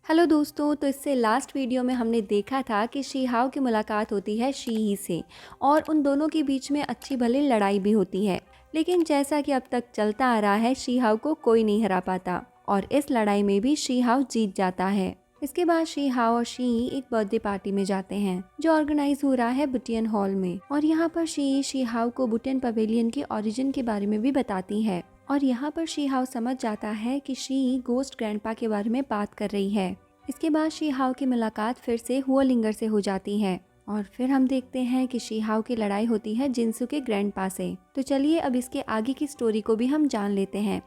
Hello दोस्तों, तो इससे लास्ट वीडियो में हमने देखा था कि शीहाओ की मुलाकात होती है शी से और उन दोनों के बीच में अच्छी भली लड़ाई भी होती है। लेकिन जैसा कि अब तक चलता आ रहा है, शीहाओ को कोई नहीं हरा पाता और इस लड़ाई में भी शीहाओ जीत जाता है। इसके बाद शीहाओ और शी एक बर्थडे पार्टी में जाते हैं जो ऑर्गेनाइज हो रहा है बुटियन हॉल में। और यहाँ पर शीहाओ को बुटियन पवेलियन के ओरिजिन के बारे में भी बताती है और यहाँ पर शीहाओ समझ जाता है कि शी गोस्ट ग्रैंडपा के बारे में बात कर रही है। इसके बाद शीहाओ की मुलाकात फिर से हुओलिंगर से हो जाती है और फिर हम देखते हैं कि शीहाओ की लड़ाई होती है जिनसू के ग्रैंडपा से। तो चलिए अब इसके आगे की स्टोरी को भी हम जान लेते हैं।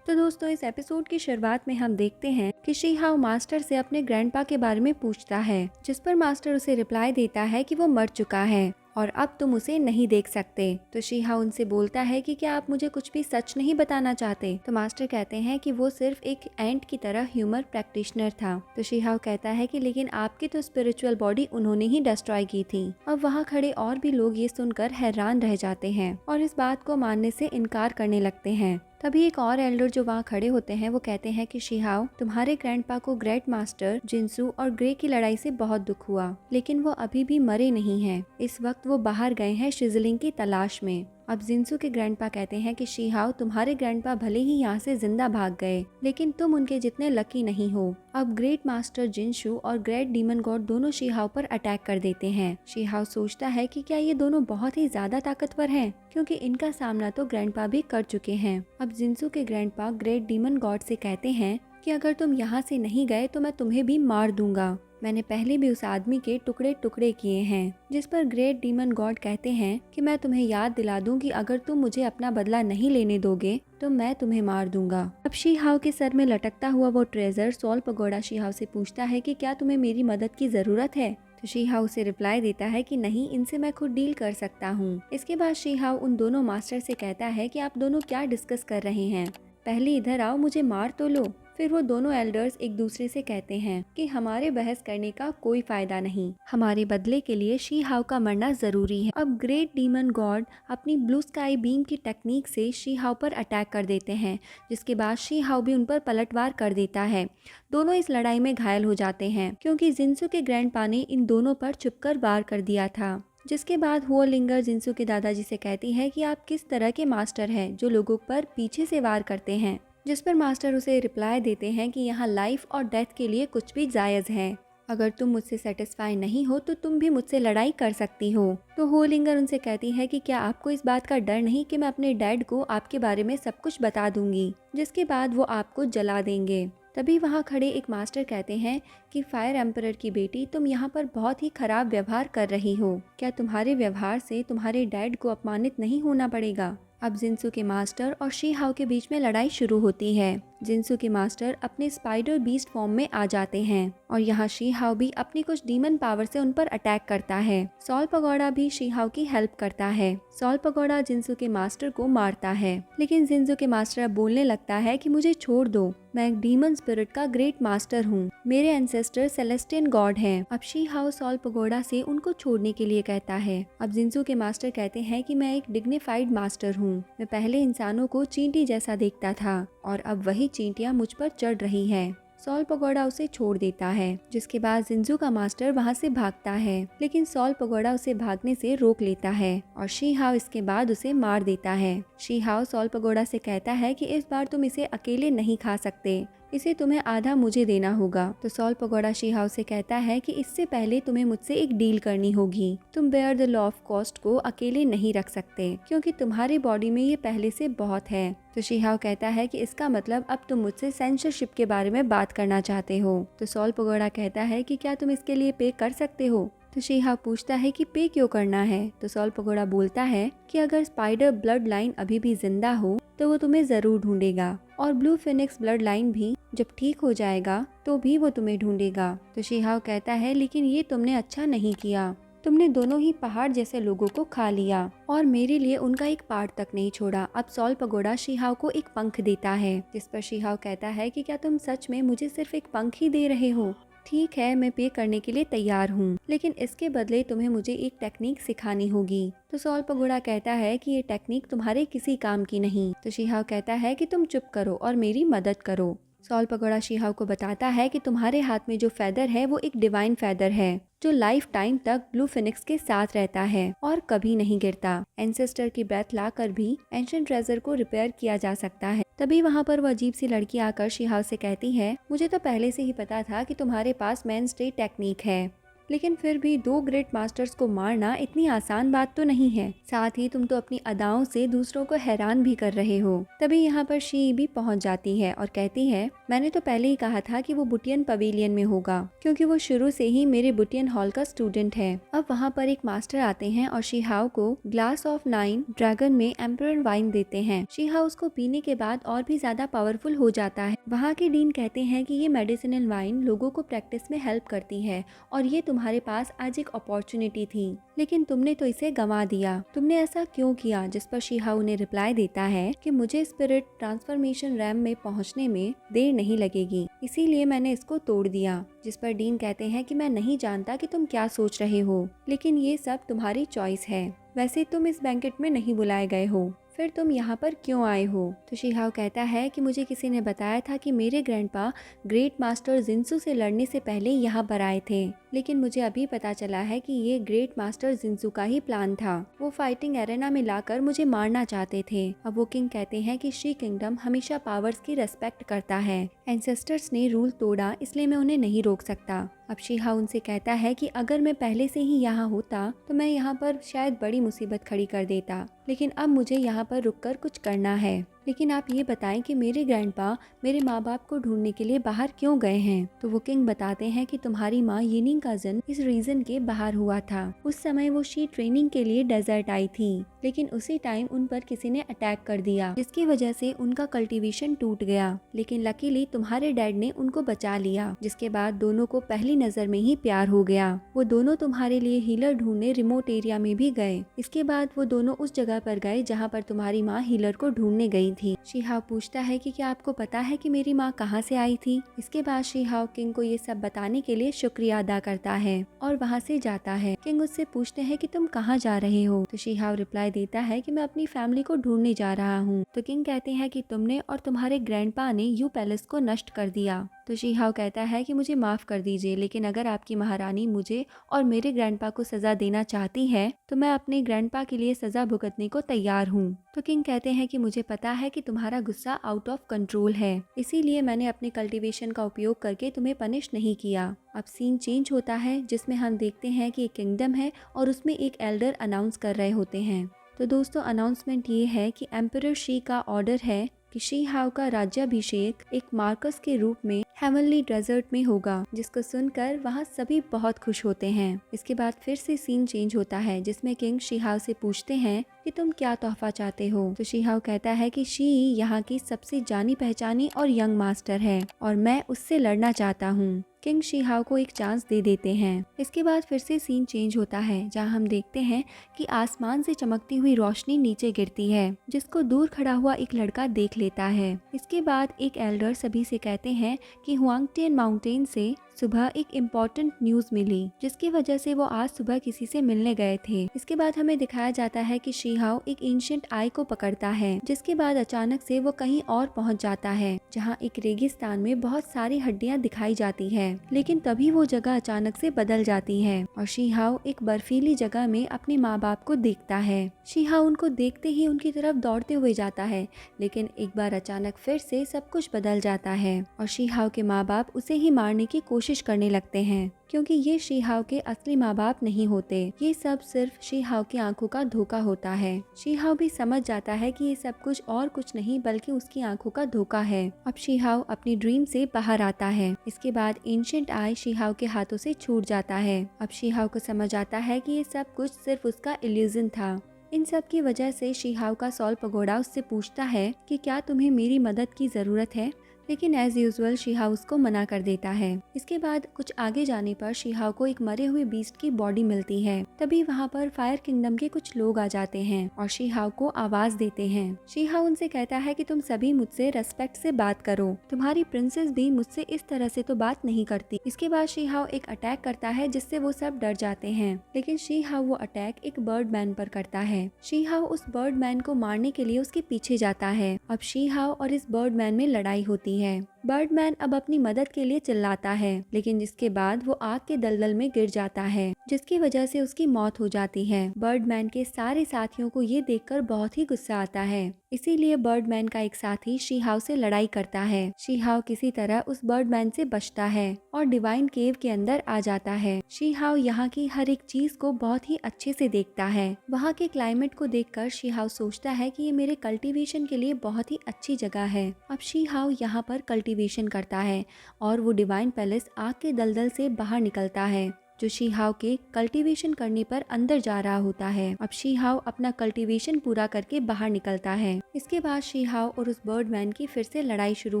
तो दोस्तों, इस एपिसोड की शुरुआत में हम देखते हैं कि शीहाओ मास्टर से अपने ग्रैंडपा के बारे में पूछता है, जिस पर मास्टर उसे रिप्लाई देता है कि वो मर चुका है और अब तुम उसे नहीं देख सकते। तो शीहाओ उनसे बोलता है कि क्या आप मुझे कुछ भी सच नहीं बताना चाहते। तो मास्टर कहते हैं कि वो सिर्फ एक एंट की तरह ह्यूमर प्रैक्टिशनर था। तो शीहाओ कहता है कि लेकिन आपकी तो स्पिरिचुअल बॉडी उन्होंने ही डिस्ट्रॉय की थी। अब वहाँ खड़े और भी लोग ये सुनकर हैरान रह जाते हैं और इस बात को मानने से इनकार करने लगते हैं। तभी एक और एल्डर जो वहाँ खड़े होते हैं वो कहते हैं कि शीहाओ, तुम्हारे ग्रैंडपा को ग्रेट मास्टर जिनसू और ग्रे की लड़ाई से बहुत दुख हुआ, लेकिन वो अभी भी मरे नहीं हैं। इस वक्त वो बाहर गए हैं शिजलिंग की तलाश में। अब जिनसू के ग्रैंडपा कहते हैं कि शीहाओ, तुम्हारे ग्रैंडपा भले ही यहाँ से जिंदा भाग गए, लेकिन तुम उनके जितने लकी नहीं हो। अब ग्रेट मास्टर जिनशू और ग्रेट डीमन गॉड दोनों शीहाओ पर अटैक कर देते हैं। शीहाओ सोचता है कि क्या ये दोनों बहुत ही ज्यादा ताकतवर हैं, क्योंकि इनका सामना तो ग्रैंडपा भी कर चुके हैं। अब जिनसू के ग्रैंडपा ग्रेट डीमन गॉड से कहते हैं कि अगर तुम यहाँ से नहीं गए तो मैं तुम्हें भी मार दूंगा। मैंने पहले भी उस आदमी के टुकड़े टुकड़े किए हैं। जिस पर ग्रेट डीमन गॉड कहते हैं कि मैं तुम्हें याद दिला दूं कि अगर तुम मुझे अपना बदला नहीं लेने दोगे तो मैं तुम्हें मार दूंगा। अब शीहाओ के सर में लटकता हुआ वो ट्रेजर सॉल पगोड़ा शीहाओ से पूछता है कि क्या तुम्हें मेरी मदद की जरूरत है। तो शीहाओ उसे रिप्लाई देता है कि नहीं, इनसे मैं खुद डील कर सकता हूँ। इसके बाद शीहाओ उन दोनों मास्टर से कहता है कि आप दोनों क्या डिस्कस कर रहे हैं, पहले इधर आओ, मुझे मार तो लो। फिर वो दोनों एल्डर्स एक दूसरे से कहते हैं कि हमारे बहस करने का कोई फायदा नहीं, हमारे बदले के लिए शीहाओ का मरना जरूरी है। अब ग्रेट डीमन गॉड अपनी ब्लू स्काई बीम की टेक्निक से शीहाओ पर अटैक कर देते हैं, जिसके बाद शीहाओ भी उन पर पलटवार कर देता है। दोनों इस लड़ाई में घायल हो जाते हैं क्योंकि जिनसू के ग्रैंडपा ने इन दोनों पर छुपकर वार कर दिया था। जिसके बाद हुओलिंगर जिनसू के दादाजी से कहती है कि आप किस तरह के मास्टर हैं जो लोगों पर पीछे से वार करते हैं। जिस पर मास्टर उसे रिप्लाई देते हैं कि यहाँ लाइफ और डेथ के लिए कुछ भी जायज़ है। अगर तुम मुझसे सेटिस्फाई नहीं हो तो तुम भी मुझसे लड़ाई कर सकती हो। तो होलिंगर उनसे कहती है कि क्या आपको इस बात का डर नहीं कि मैं अपने डैड को आपके बारे में सब कुछ बता दूंगी, जिसके बाद वो आपको जला देंगे। तभी वहाँ खड़े एक मास्टर कहते हैं कि फायर एम्परर की बेटी, तुम यहाँ पर बहुत ही खराब व्यवहार कर रही हो। क्या तुम्हारे व्यवहार से तुम्हारे डैड को अपमानित नहीं होना पड़ेगा। अब जिनसू के मास्टर और शीहाओ के बीच में लड़ाई शुरू होती है। जिनसू के मास्टर अपने स्पाइडर बीस्ट फॉर्म में आ जाते हैं और यहाँ शीहाओ भी अपनी कुछ डीमन पावर से उन पर अटैक करता है। सॉल पगोड़ा भी शीहाओ की हेल्प करता है। सॉल पगोड़ा जिनसू के मास्टर को मारता है, लेकिन जिनसू के मास्टर अब बोलने लगता है कि मुझे छोड़ दो, मैं एक डीमन स्पिरिट का ग्रेट मास्टर हूँ, मेरे एंसेस्टर सेलेस्टियन गॉड हैं। अब शीहाओ सॉल पगोड़ा से उनको छोड़ने के लिए कहता है। अब जिनसू के मास्टर कहते हैं कि मैं एक डिग्निफाइड मास्टर हूँ, मैं पहले इंसानों को चींटी जैसा देखता था और अब वही चींटियां मुझ पर चढ़ रही हैं। सॉल पगोड़ा उसे छोड़ देता है, जिसके बाद जिनसू का मास्टर वहां से भागता है, लेकिन सॉल पगोड़ा उसे भागने से रोक लेता है और शीहाओ इसके बाद उसे मार देता है। शीहाओ सॉल पगोड़ा से कहता है कि इस बार तुम इसे अकेले नहीं खा सकते, इसे तुम्हें आधा मुझे देना होगा। तो सॉल पगोड़ा शीहाओ से कहता है कि इससे पहले तुम्हें मुझसे एक डील करनी होगी, तुम bear the law of cost को अकेले नहीं रख सकते क्योंकि तुम्हारी बॉडी में ये पहले से बहुत है। तो शीहाओ कहता है कि इसका मतलब अब तुम मुझसे सेंसरशिप के बारे में बात करना चाहते हो। तो सॉल पगोड़ा कहता है कि क्या तुम इसके लिए पे कर सकते हो। तो शीहाओ पूछता है कि पे क्यों करना है। तो सॉल पगोड़ा बोलता है कि अगर स्पाइडर ब्लड लाइन अभी भी जिंदा हो तो वो तुम्हें जरूर ढूंढेगा और ब्लू फिनिक्स ब्लड लाइन भी जब ठीक हो जाएगा तो भी वो तुम्हें ढूंढेगा। तो शीहाओ कहता है लेकिन ये तुमने अच्छा नहीं किया, तुमने दोनों ही पहाड़ जैसे लोगों को खा लिया और मेरे लिए उनका एक पार्ट तक नहीं छोड़ा। अब सॉल पगोड़ा शीहाओ को एक पंख देता है, जिस पर शीहाओ कहता है कि क्या तुम सच में मुझे सिर्फ एक पंख ही दे रहे हो। ठीक है, मैं पे करने के लिए तैयार हूँ, लेकिन इसके बदले तुम्हें मुझे एक टेक्निक सिखानी होगी। तो सॉल पगोड़ा कहता है कि ये टेक्निक तुम्हारे किसी काम की नहीं। तो शीहाओ कहता है कि तुम चुप करो और मेरी मदद करो। सॉल पगोड़ा शीहाओ को बताता है कि तुम्हारे हाथ में जो फेदर है वो एक डिवाइन फेदर है जो लाइफ टाइम तक ब्लू फिनिक्स के साथ रहता है और कभी नहीं गिरता। एंसेस्टर की ब्रेथ लाकर भी एंशिएंट ट्रेजर को रिपेयर किया जा सकता है। तभी वहाँ पर वो अजीब सी लड़की आकर शीहाओ से कहती है, मुझे तो पहले से ही पता था कि तुम्हारे पास मेनस्टे टेक्निक है, लेकिन फिर भी 2 ग्रेट मास्टर्स को मारना इतनी आसान बात तो नहीं है। साथ ही तुम तो अपनी अदाओं से दूसरों को हैरान भी कर रहे हो। तभी यहाँ पर शी भी पहुँच जाती है और कहती है, मैंने तो पहले ही कहा था कि वो बुटियन पवेलियन में होगा, क्योंकि वो शुरू से ही मेरे बुटियन हॉल का स्टूडेंट है। अब वहाँ पर एक मास्टर आते हैं और शीहाओ को ग्लास ऑफ 9 ड्रैगन में एम्परर वाइन देते हैं। शीहाओ उसको पीने के बाद और भी ज्यादा पावरफुल हो जाता है। वहाँ के डीन कहते हैं कि ये मेडिसिनल वाइन लोगों को प्रैक्टिस में हेल्प करती है और ये तुम्हारे पास आज एक अपॉर्चुनिटी थी, लेकिन तुमने तो इसे गंवा दिया। तुमने ऐसा क्यों किया? जिस पर शीहाओ ने रिप्लाई देता है कि मुझे स्पिरिट ट्रांसफॉर्मेशन रैम में पहुंचने में देर नहीं लगेगी, इसीलिए मैंने इसको तोड़ दिया। जिस पर डीन कहते हैं कि मैं नहीं जानता कि तुम क्या सोच रहे हो, लेकिन ये सब तुम्हारी चॉइस है। वैसे तुम इस बैंकेट में नहीं बुलाए गए हो, फिर तुम यहाँ पर क्यों आए हो? तो शीहाओ कहता है कि मुझे किसी ने बताया था कि मेरे ग्रैंडपा ग्रेट मास्टर जिन्सू से लड़ने से पहले यहाँ पर आए थे, लेकिन मुझे अभी पता चला है कि ये ग्रेट मास्टर जिन्सू का ही प्लान था। वो फाइटिंग एरेना में लाकर मुझे मारना चाहते थे। अब वो किंग कहते हैं कि शी किंगडम हमेशा पावर्स की रेस्पेक्ट करता है। एंसेस्टर्स ने रूल तोड़ा, इसलिए मैं उन्हें नहीं रोक सकता। अब शीहाओ उनसे कहता है कि अगर मैं पहले से ही यहाँ होता तो मैं यहाँ पर शायद बड़ी मुसीबत खड़ी कर देता, लेकिन अब मुझे यहाँ पर रुककर कुछ करना है। लेकिन आप ये बताएं कि मेरे ग्रैंडपा मेरे माँ बाप को ढूंढने के लिए बाहर क्यों गए हैं? तो वो किंग बताते हैं कि तुम्हारी माँ यिनिंग का जन्म इस रीजन के बाहर हुआ था। उस समय वो शी ट्रेनिंग के लिए डेजर्ट आई थी, लेकिन उसी टाइम उन पर किसी ने अटैक कर दिया, जिसकी वजह से उनका कल्टीवेशन टूट गया। लेकिन लकीली तुम्हारे डैड ने उनको बचा लिया, जिसके बाद दोनों को पहली नजर में ही प्यार हो गया। वो दोनों तुम्हारे लिए हीलर ढूंढने रिमोट एरिया में भी गए। इसके बाद वो दोनों उस जगह पर गए जहाँ पर तुम्हारी माँ हीलर को ढूंढने गई थी। शीहाओ पूछता है कि क्या आपको पता है कि मेरी माँ कहाँ से आई थी? इसके बाद शीहाओ किंग को ये सब बताने के लिए शुक्रिया अदा करता है और वहाँ से जाता है। किंग उससे पूछते हैं कि तुम कहाँ जा रहे हो? तो शीहाओ रिप्लाई देता है कि मैं अपनी फैमिली को ढूंढने जा रहा हूँ। तो किंग कहते हैं कि तुमने और तुम्हारे ग्रैंडपा ने यू पैलेस को नष्ट कर दिया। तो शीहाओ कहता है कि मुझे माफ कर दीजिए, लेकिन अगर आपकी महारानी मुझे और मेरे ग्रैंडपा को सजा देना चाहती है तो मैं अपने ग्रैंडपा के लिए सजा भुगतने को तैयार हूँ। तो किंग कहते हैं कि मुझे पता है कि तुम्हारा गुस्सा आउट ऑफ कंट्रोल है, इसीलिए मैंने अपने कल्टीवेशन का उपयोग करके तुम्हें पनिश नहीं किया। अब सीन चेंज होता है जिसमें हम देखते हैं कि एक किंगडम है और उसमें एक एल्डर अनाउंस कर रहे होते हैं। तो दोस्तों अनाउंसमेंट ये है कि एम्परर शी का ऑर्डर है कि शीहाओ का राज्याभिषेक एक मार्कस के रूप में हेवनली डेजर्ट में होगा, जिसको सुनकर वहाँ सभी बहुत खुश होते हैं। इसके बाद फिर से सीन चेंज होता है जिसमें किंग शीहाओ से पूछते हैं कि तुम क्या तोहफा चाहते हो? तो शीहाओ कहता है कि शी यहाँ की सबसे जानी पहचानी और यंग मास्टर है और मैं उससे लड़ना चाहता हूँ। किंग शीहाओ को एक चांस दे देते हैं। इसके बाद फिर से सीन चेंज होता है जहां हम देखते हैं कि आसमान से चमकती हुई रोशनी नीचे गिरती है, जिसको दूर खड़ा हुआ एक लड़का देख लेता है। इसके बाद एक एल्डर सभी से कहते हैं कि हुआंगटियन माउंटेन से सुबह एक इम्पोर्टेंट न्यूज मिली, जिसकी वजह से वो आज सुबह किसी से मिलने गए थे। इसके बाद हमें दिखाया जाता है कि शीहाओ एक एंशिएंट आई को पकड़ता है, जिसके बाद अचानक से वो कहीं और पहुंच जाता है जहां एक रेगिस्तान में बहुत सारी हड्डियां दिखाई जाती है। लेकिन तभी वो जगह अचानक से बदल जाती है और शीहाओ एक बर्फीली जगह में अपने माँ बाप को देखता है। शीहाओ उनको देखते ही उनकी तरफ दौड़ते हुए जाता है, लेकिन एक बार अचानक फिर से सब कुछ बदल जाता है और शीहाओ के माँ बाप उसे ही मारने की कोशिश करने लगते हैं, क्योंकि ये शीहाओ के असली माँ बाप नहीं होते। ये सब सिर्फ शीहाओ की आंखों का धोखा होता है। शीहाओ भी समझ जाता है कि ये सब कुछ और कुछ नहीं बल्कि उसकी आंखों का धोखा है। अब शीहाओ अपनी ड्रीम से बाहर आता है। इसके बाद एंशिएंट आई शीहाओ के हाथों से छूट जाता है। अब शीहाओ को समझ आता है कि ये सब कुछ सिर्फ उसका इल्यूजन था। इन सब की वजह से शीहाओ का सॉल पगोड़ा उससे पूछता है कि क्या तुम्हें मेरी मदद की जरूरत है, लेकिन एज यूजुअल शीहाओ उसको मना कर देता है। इसके बाद कुछ आगे जाने पर शीहाओ को एक मरे हुए बीस्ट की बॉडी मिलती है। तभी वहाँ पर फायर किंगडम के कुछ लोग आ जाते हैं और शीहाओ को आवाज देते हैं। शीहाओ उनसे कहता है कि तुम सभी मुझसे रेस्पेक्ट से बात करो, तुम्हारी प्रिंसेस भी मुझसे इस तरह से तो बात नहीं करती। इसके बाद शीहाओ एक अटैक करता है जिससे वो सब डर जाते हैं, लेकिन शीहाओ वो अटैक एक बर्ड मैन पर करता है। शीहाओ उस बर्ड मैन को मारने के लिए उसके पीछे जाता है। अब शीहाओ और इस बर्ड मैन में लड़ाई होती है। बर्डमैन अब अपनी मदद के लिए चिल्लाता है, लेकिन जिसके बाद वो आग के दलदल में गिर जाता है, जिसकी वजह से उसकी मौत हो जाती है। बर्डमैन के सारे साथियों को ये देखकर बहुत ही गुस्सा आता है, इसीलिए बर्डमैन का एक साथी शी-हाओ से लड़ाई करता है। शी-हाओ किसी तरह उस बर्डमैन से बचता है और डिवाइन केव के अंदर आ जाता है। शी-हाओ यहाँ की हर एक चीज को बहुत ही अच्छे से देखता है। वहाँ के क्लाइमेट को देखकर शी-हाओ सोचता है कि ये मेरे कल्टीवेशन के लिए बहुत ही अच्छी जगह है। अब शी-हाओ यहाँ पर कल्टीवेशन करता है और वो डिवाइन पैलेस आग के दलदल से बाहर निकलता है, जो शी-हाओ के कल्टीवेशन करने पर अंदर जा रहा होता है। अब शी-हाओ अपना कल्टीवेशन पूरा करके बाहर निकलता है। इसके बाद शी-हाओ और उस बर्डमैन की फिर से लड़ाई शुरू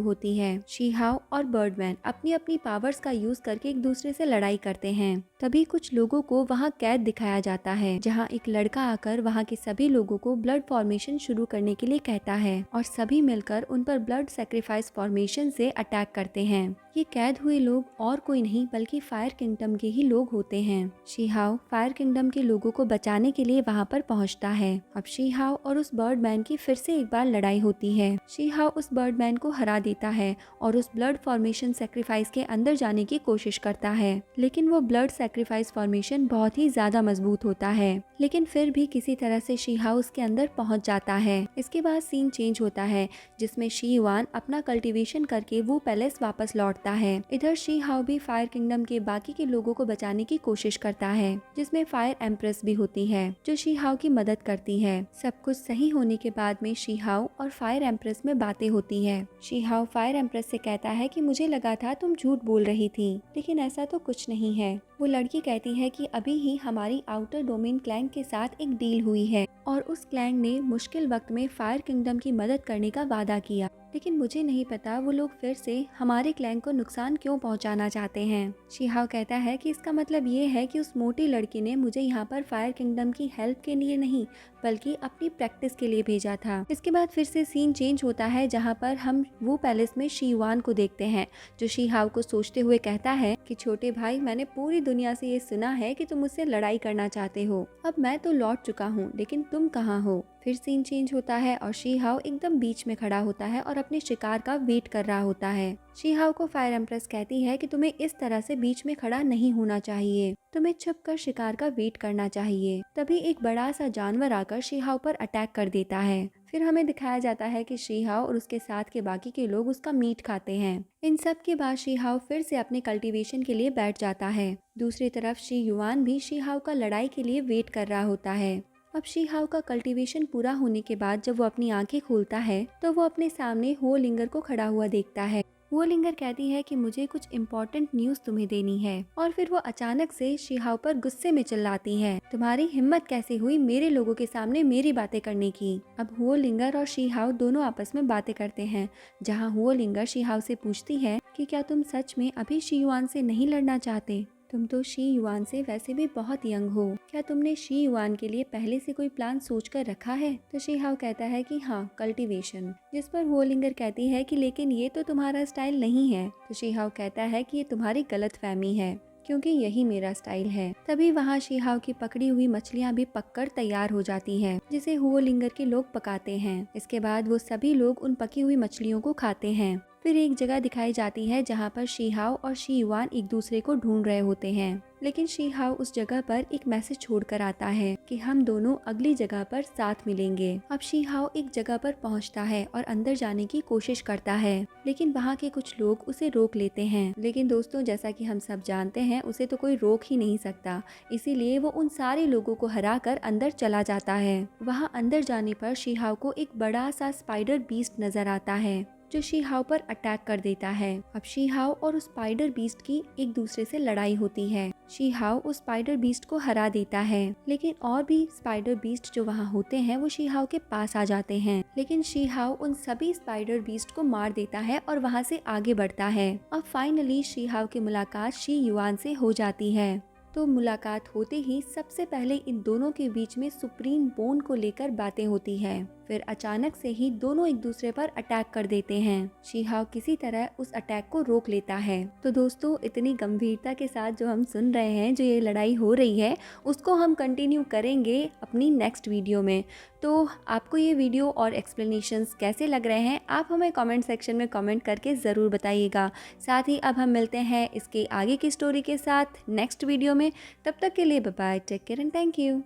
होती है। शी-हाओ और बर्डमैन अपनी अपनी पावर्स का यूज करके एक दूसरे से लड़ाई करते हैं। तभी कुछ लोगों को वहाँ कैद दिखाया जाता है, जहाँ एक लड़का आकर वहाँ के सभी लोगों को ब्लड फॉर्मेशन शुरू करने के लिए कहता है और सभी मिलकर उन पर ब्लड सेक्रीफाइस फॉर्मेशन से अटैक करते हैं। ये कैद हुए लोग और कोई नहीं बल्कि फायर किंगडम के ही लोग होते हैं। शी-हाओ फायर किंगडम के लोगों को बचाने के लिए वहाँ पर पहुँचता है। अब शी-हाओ और उस बर्डमैन की फिर से एक बार लड़ाई होती है। शी-हाओ उस बर्डमैन को हरा देता है और उस ब्लड फॉर्मेशन सेक्रीफाइस के अंदर जाने की कोशिश करता है, लेकिन वो ब्लड सेक्रीफाइस फॉर्मेशन बहुत ही ज्यादा मजबूत होता है। लेकिन फिर भी किसी तरह से शी-हाओ उसके अंदर पहुँच जाता है। इसके बाद सीन चेंज होता है, जिसमें शी-युआन अपना कल्टीवेशन करके वो पैलेस वापस लौटता है। इधर शी-हाओ भी फायर किंगडम के बाकी के लोगों को बचाने की कोशिश करता है, जिसमें फायर एम्प्रेस भी होती है, जो शी-हाओ की मदद करती है। सब कुछ सही होने के बाद में शी-हाओ और फायर एम्प्रेस में बातें होती है। शी-हाओ फायर एम्प्रेस से कहता है कि मुझे लगा था तुम झूठ बोल रही थी, लेकिन ऐसा तो कुछ नहीं है। वो लड़की कहती है कि अभी ही हमारी आउटर डोमेन क्लैंग के साथ एक डील हुई है और उस क्लैंग ने मुश्किल वक्त में फायर किंगडम की मदद करने का वादा किया, लेकिन मुझे नहीं पता वो लोग फिर से हमारे क्लैंग को नुकसान क्यों पहुंचाना चाहते हैं। शी-हाओ कहता है कि इसका मतलब ये है कि उस मोटी लड़की ने मुझे यहाँ पर फायर किंगडम की हेल्प के लिए नहीं बल्कि अपनी प्रैक्टिस के लिए भेजा था। इसके बाद फिर से सीन चेंज होता है, जहाँ पर हम वो पैलेस में शी-युआन को देखते हैं, जो शी-हाओ को सोचते हुए कहता है कि छोटे भाई, मैंने पूरी दुनिया से ये सुना है कि तुम मुझसे लड़ाई करना चाहते हो। अब मैं तो लौट चुका हूँ, लेकिन तुम कहाँ हो? फिर सीन चेंज होता है और शी-हाओ एकदम बीच में खड़ा होता है और अपने शिकार का वेट कर रहा होता है। शी-हाओ को फायर एम्प्रेस कहती है कि तुम्हें इस तरह से बीच में खड़ा नहीं होना चाहिए, तुम्हें छुपकर शिकार का वेट करना चाहिए। तभी एक बड़ा सा जानवर आकर शी-हाओ पर अटैक कर देता है। फिर हमें दिखाया जाता है कि शी-हाओ और उसके साथ के बाकी के लोग उसका मीट खाते हैं। इन सब के बाद शी-हाओ फिर से अपने कल्टीवेशन के लिए बैठ जाता है। दूसरी तरफ शी-युआन भी शी-हाओ का लड़ाई के लिए वेट कर रहा होता है। अब शी-हाओ का कल्टीवेशन पूरा होने के बाद जब वो अपनी आंखें खोलता है, तो वो अपने सामने हुओ लिंगर को खड़ा हुआ देखता है। हुओ लिंगर कहती है कि मुझे कुछ इम्पोर्टेंट न्यूज तुम्हें देनी है, और फिर वो अचानक से शी-हाओ पर गुस्से में चिल्लाती है, तुम्हारी हिम्मत कैसे हुई मेरे लोगों के सामने मेरी बातें करने की। अब हुओ लिंगर और शी-हाओ दोनों आपस में बातें करते हैं, जहाँ हुओ लिंगर शी-हाओ से पूछती है कि क्या तुम सच में अभी शी-युआन से नहीं लड़ना चाहते? तुम तो शी-युआन से वैसे भी बहुत यंग हो, क्या तुमने शी-युआन के लिए पहले से कोई प्लान सोच कर रखा है? तो शी-हाओ कहता है कि हाँ, कल्टीवेशन। जिस पर हुओ लिंगर कहती है कि लेकिन ये तो तुम्हारा स्टाइल नहीं है। तो शी-हाओ कहता है कि ये तुम्हारी गलतफहमी है, क्योंकि यही मेरा स्टाइल है। तभी वहाँ शी-हाओ की पकड़ी हुई मछलियाँ भी पककर तैयार हो जाती हैं, जिसे हुओ लिंगर के लोग पकाते हैं। इसके बाद वो सभी लोग उन पकी हुई मछलियों को खाते हैं। फिर एक जगह दिखाई जाती है जहाँ पर शी-हाओ और शी-युआन एक दूसरे को ढूंढ रहे होते हैं, लेकिन शी-हाओ उस जगह पर एक मैसेज छोड़कर आता है कि हम दोनों अगली जगह पर साथ मिलेंगे। अब शी-हाओ एक जगह पर पहुँचता है और अंदर जाने की कोशिश करता है, लेकिन वहाँ के कुछ लोग उसे रोक लेते हैं। लेकिन दोस्तों, जैसा कि हम सब जानते हैं, उसे तो कोई रोक ही नहीं सकता, इसीलिए वो उन सारे लोगों को हरा कर अंदर चला जाता है। वहाँ अंदर जाने पर शी-हाओ को एक बड़ा सा स्पाइडर बीस्ट नजर आता है, जो शी-हाओ पर अटैक कर देता है। अब शी-हाओ और उस स्पाइडर बीस्ट की एक दूसरे से लड़ाई होती है। शी-हाओ उस स्पाइडर बीस्ट को हरा देता है, लेकिन और भी स्पाइडर बीस्ट जो वहाँ होते हैं वो शी-हाओ के पास आ जाते हैं, लेकिन शी-हाओ उन सभी स्पाइडर बीस्ट को मार देता है और वहाँ से आगे बढ़ता है। अब फाइनली शी-हाओ की मुलाकात शी-युआन से हो जाती है। तो मुलाकात होते ही सबसे पहले इन दोनों के बीच में सुप्रीम बोन को लेकर बातें होती है। फिर अचानक से ही दोनों एक दूसरे पर अटैक कर देते हैं। शीहाव किसी तरह उस अटैक को रोक लेता है। तो दोस्तों, इतनी गंभीरता के साथ जो हम सुन रहे हैं, जो ये लड़ाई हो रही है, उसको हम कंटिन्यू करेंगे अपनी नेक्स्ट वीडियो में। तो आपको ये वीडियो और एक्सप्लेनेशंस कैसे लग रहे हैं, आप हमें कमेंट सेक्शन में कमेंट करके ज़रूर बताइएगा। साथ ही अब हम मिलते हैं इसके आगे की स्टोरी के साथ नेक्स्ट वीडियो में। तब तक के लिए bye bye, take care and thank you.